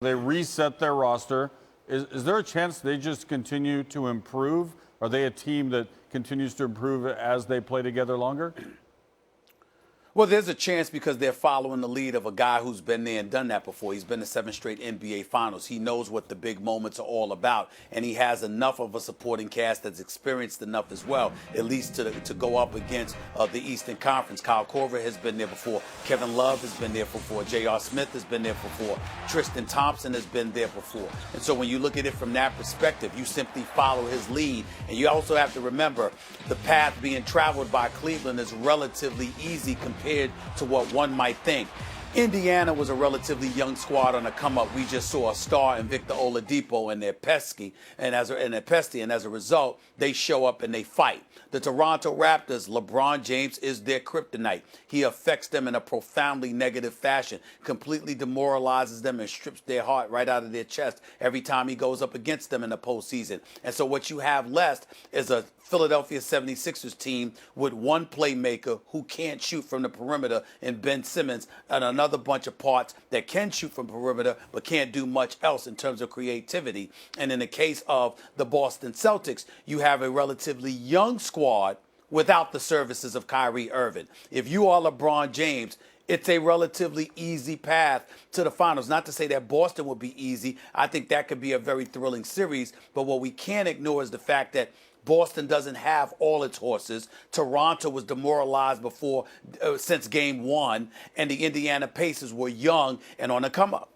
They reset their roster. Is there a chance they just continue to improve? Are they a team that continues to improve as they play together longer? Well, there's a chance because they're following the lead of a guy who's been there and done that before. He's been to 7 straight NBA Finals. He knows what the big moments are all about, and he has enough of a supporting cast that's experienced enough as well, at least to go up against the Eastern Conference. Kyle Korver has been there before. Kevin Love has been there before. J.R. Smith has been there before. Tristan Thompson has been there before. And so when you look at it from that perspective, you simply follow his lead. And you also have to remember the path being traveled by Cleveland is relatively easy compared to what one might think. Indiana was a relatively young squad on the come up. We just saw a star in Victor Oladipo, and they're pesky, and as a result, they show up and they fight. The Toronto Raptors, LeBron James is their kryptonite. He affects them in a profoundly negative fashion, completely demoralizes them and strips their heart right out of their chest every time he goes up against them in the postseason. And so what you have left is a Philadelphia 76ers team with one playmaker who can't shoot from the perimeter in Ben Simmons, and another bunch of parts that can shoot from perimeter but can't do much else in terms of creativity. And in the case of the Boston Celtics, you have a relatively young squad without the services of Kyrie Irving. If you are LeBron James, it's a relatively easy path to the finals. Not to say that Boston would be easy. I think that could be a very thrilling series. But what we can't ignore is the fact that Boston doesn't have all its horses. Toronto was demoralized since game 1, and the Indiana Pacers were young and on the come up.